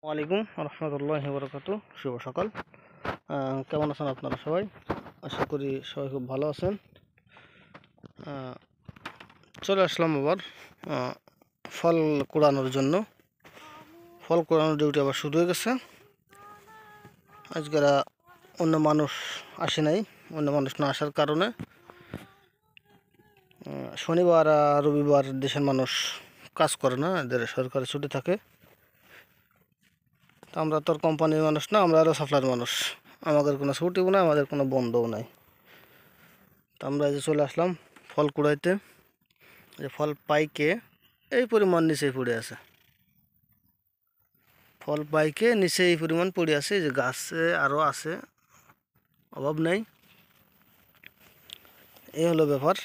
ওয়ালাইকুম রহমতুল্লাহি বরকাতু। শুভ সকাল। কেমন আছেন আপনারা সবাই? আশা করি সবাই খুব ভালো আছেন। চলে আসলাম আবার ফল কুড়ানোর জন্য। ফল কুড়ানোর ডিউটি আবার শুরু হয়ে গেছে। আজকের অন্য মানুষ আসে নাই। অন্য মানুষ না আসার কারণে শনিবার আর রবিবার দেশের মানুষ কাজ করে না, এদের সরকারি ছুটি থাকে। তো আমরা তো আর কোম্পানির মানুষ না, আমরা আরও সাপ্লাইয়ের মানুষ। আমাদের কোনো ছুটিও নাই, আমাদের কোনো বন্ধও নাই। তো আমরা যে চলে আসলাম ফল কুড়াইতে। যে ফল পাইকে এই পরিমাণ নিচেই পড়ে আছে, ফল পাইকে নিচে এই পরিমাণ পড়ে আছে। যে গাছে আরও আছে, অভাব নেই। এই হলো ব্যাপার।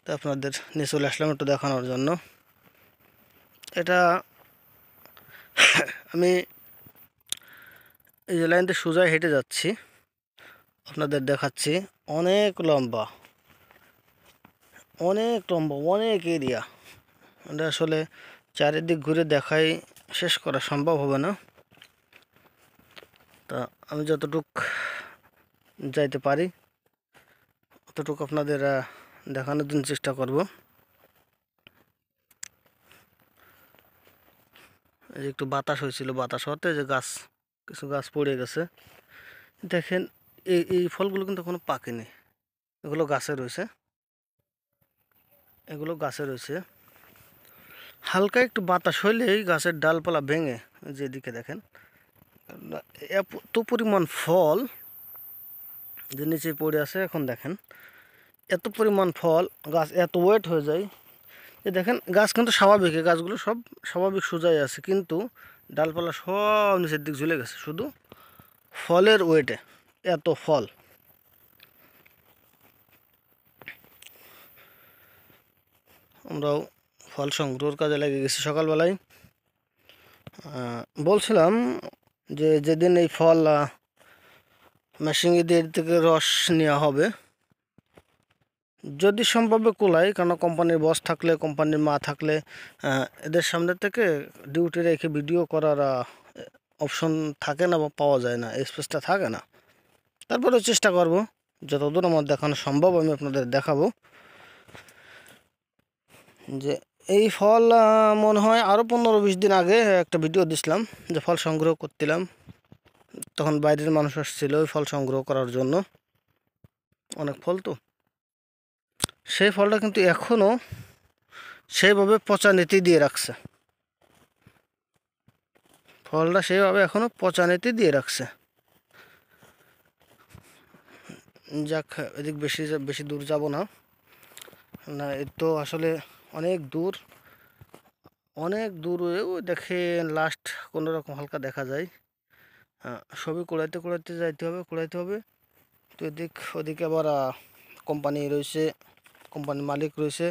তো আপনাদের নিয়ে চলে আসলাম একটু দেখানোর জন্য। এটা আমি এই যে লাইনতে সোজাই হেঁটে যাচ্ছি, আপনাদের দেখাচ্ছি। অনেক লম্বা, অনেক লম্বা, অনেক এরিয়া। এটা আসলে চারিদিক ঘুরে দেখাই শেষ করা সম্ভব হবে না। তা আমি যতটুক যাইতে পারি ততটুকু আপনাদের দেখানোর জন্য চেষ্টা করব। এই যে একটু বাতাস হয়েছিল, বাতাস হতে যে কিছু গাছ পড়ে গেছে। দেখেন এই ফলগুলো কিন্তু এখনো পাকেনি, এগুলো গাছে রয়েছে, এগুলো গাছে রয়েছে। হালকা একটু বাতাস হইলেই গাছের ডালপালা ভেঙে যেদিকে দেখেন এত পরিমাণ ফল যে নিচে পড়ে আছে। এখন দেখেন এত পরিমাণ ফল, গাছ এত ওয়েট হয়ে যায় যে দেখেন গাছ কিন্তু স্বাভাবিক, গাছগুলো সব স্বাভাবিক সোজাই আছে, কিন্তু ডালপালা সব নিচের দিক ঝুলে গেছে শুধু ফলের ওয়েটে। এত ফল। আমরাও ফল সংগ্রহের কাজে লেগে গেছি সকালবেলায়। বলছিলাম যে যেদিন এই ফল মেশিনে দিয়ে থেকে রস নেওয়া হবে, যদি সম্ভবে কোলায়, কারণ কোম্পানির বস থাকলে, কোম্পানির মা থাকলে এদের সামনে থেকে ডিউটি রেখে ভিডিও করার অপশন থাকে না বা পাওয়া যায় না, স্পেসটা থাকে না। তারপরেও চেষ্টা করব, যতদূর আমার দেখানো সম্ভব আমি আপনাদের দেখাবো। যে এই ফল মনে হয় আরও 15-20 দিন আগে একটা ভিডিও দিছিলাম, যে ফল সংগ্রহ করছিলাম। তখন বাইরের মানুষ আসছিল ওই ফল সংগ্রহ করার জন্য, অনেক ফল তো। সেই ফলটা কিন্তু এখনও সেইভাবে পচা নীতি দিয়ে রাখছে, ফলটা সেইভাবে এখনও পচা নীতি দিয়ে রাখছে। যাক, এদিক বেশি বেশি দূর যাব না, না এ তো আসলে অনেক দূর, অনেক দূর। ওই দেখেন লাস্ট কোনো রকম হালকা দেখা যায়। সবই কুড়াইতে কুড়াইতে যাইতে হবে, কুড়াইতে হবে। তো ওদিকে আবার কোম্পানি রয়েছে, কোম্পানির মালিক রয়েছে।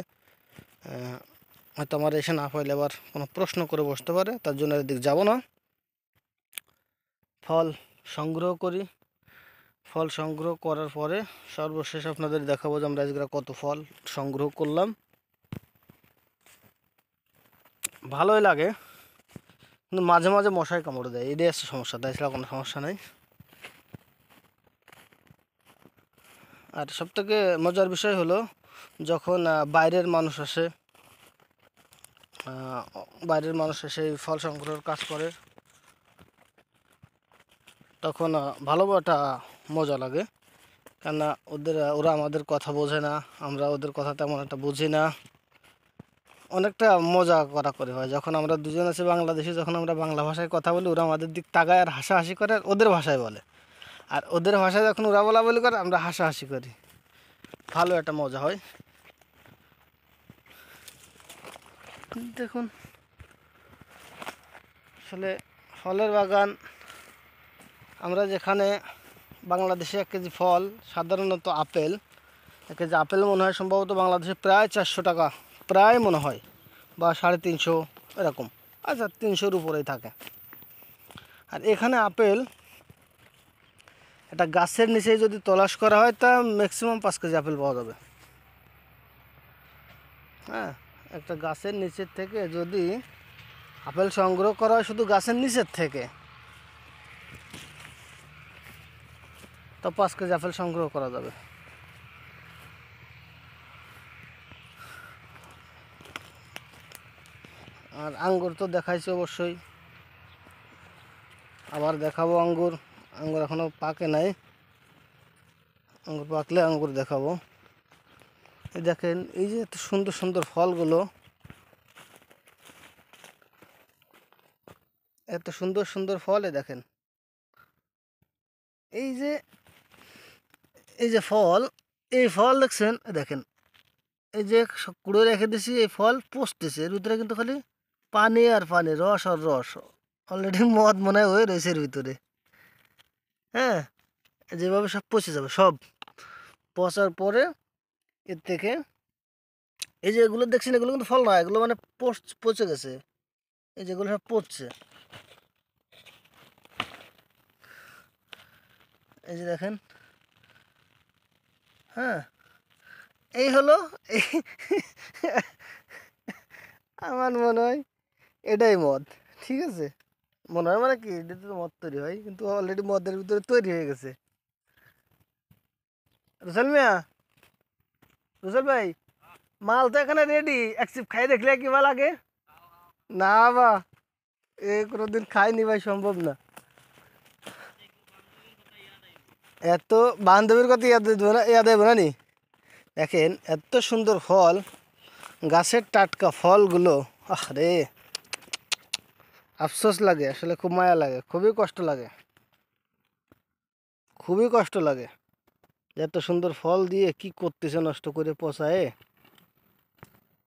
হয়তো আমার এসে না পাইলে আবার কোনো প্রশ্ন করে বসতে পারে, তার জন্য এদিক যাব না। ফল সংগ্রহ করি, ফল সংগ্রহ করার পরে সর্বশেষ আপনাদের দেখাবো যে আমরা আজকে কত ফল সংগ্রহ করলাম। ভালোই লাগে, কিন্তু মাঝে মাঝে মশাই কামড়ে দেয়, এটাই আছে সমস্যা। তাছাড়া কোনো সমস্যা নেই। আর সবথেকে মজার বিষয় হলো যখন বাইরের মানুষ আসে, বাইরের মানুষ এসে এই ফল সংগ্রহের কাজ করে, তখন ভালো একটা মজা লাগে। কেননা ওরা আমাদের কথা বোঝে না, আমরা ওদের কথা তেমন একটা বুঝি না। অনেকটা মজা করে হয় যখন আমরা দুজন আছি বাংলাদেশে, যখন আমরা বাংলা ভাষায় কথা বলি, ওরা আমাদের দিক তাকায় আর হাসাহাসি করে, আর ওদের ভাষায় বলে। আর ওদের ভাষায় যখন ওরা বলি করে, আমরা হাসাহাসি করি। ভালো একটা মজা হয়। দেখুন আসলে ফলের বাগান, আমরা যেখানে বাংলাদেশে 1 কেজি ফল, সাধারণত আপেল, 1 কেজি আপেল মনে হয় সম্ভবত বাংলাদেশে প্রায় 400 টাকা, প্রায় মনে হয়, বা 350 এরকম। আচ্ছা, 300-র উপরেই থাকে। আর এখানে আপেল একটা গাছের নিচে যদি তলাশ করা হয়, তা ম্যাক্সিমাম 5 কেজি আপেল পাওয়া যাবে। হ্যাঁ, একটা গাছের নিচের থেকে যদি আপেল সংগ্রহ করা হয় শুধু গাছের নিচের থেকে, তো 5 কেজি আপেল সংগ্রহ করা যাবে। আর আঙ্গুর তো দেখাইছি অবশ্যই, আবার দেখাবো আঙ্গুর। আঙ্গুর এখনো পাকে নাই, আঙ্গুর পাকলে আঙ্গুর দেখাবো। এই দেখেন, এই যে এত সুন্দর সুন্দর ফলগুলো, এত সুন্দর সুন্দর ফল, দেখেন এই যে, এই যে ফল, এই ফল দেখছেন, দেখেন এই যে কুড়ে রেখে দিছি, এই ফল পচতেছে, এর ভিতরে কিন্তু খালি পানি আর পানি, রস আর রস। অলরেডি মদ মনে হয় হয়ে রয়েছে এর ভিতরে। হ্যাঁ, যেভাবে সব পচে যাবে, সব পচার পরে এর থেকে, এই যে এগুলো দেখছেন, এগুলো কিন্তু ফল নয়, এগুলো মানে পচে গেছে। এই যেগুলো সব পচছে, এই যে দেখেন। হ্যাঁ, এই হলো এই আমার মনে হয় এটাই মদ। ঠিক আছে, মনে হয় মানে কি, এটাতে তো মদ তৈরি হয়, কিন্তু অলরেডি মদের ভিতরে তৈরি হয়ে গেছে। রুসেল মিয়া, রুসেল ভাই, মাল তো এখানে রেডি, এক সিপ খাই দেখলে কি ভালো লাগে? না বা, এ কোনোদিন খাইনি ভাই, সম্ভব না। এত বান্ধবীর কথা ইয়াদ দেবো না, ইয়াদ দেবো না নি। দেখেন এত সুন্দর ফল, গাছের টাটকা ফলগুলো, আহ রে, আফসোস লাগে আসলে, খুব মায়া লাগে, খুবই কষ্ট লাগে, খুবই কষ্ট লাগে। এত সুন্দর ফল দিয়ে কি করতেছে, নষ্ট করে পচায়।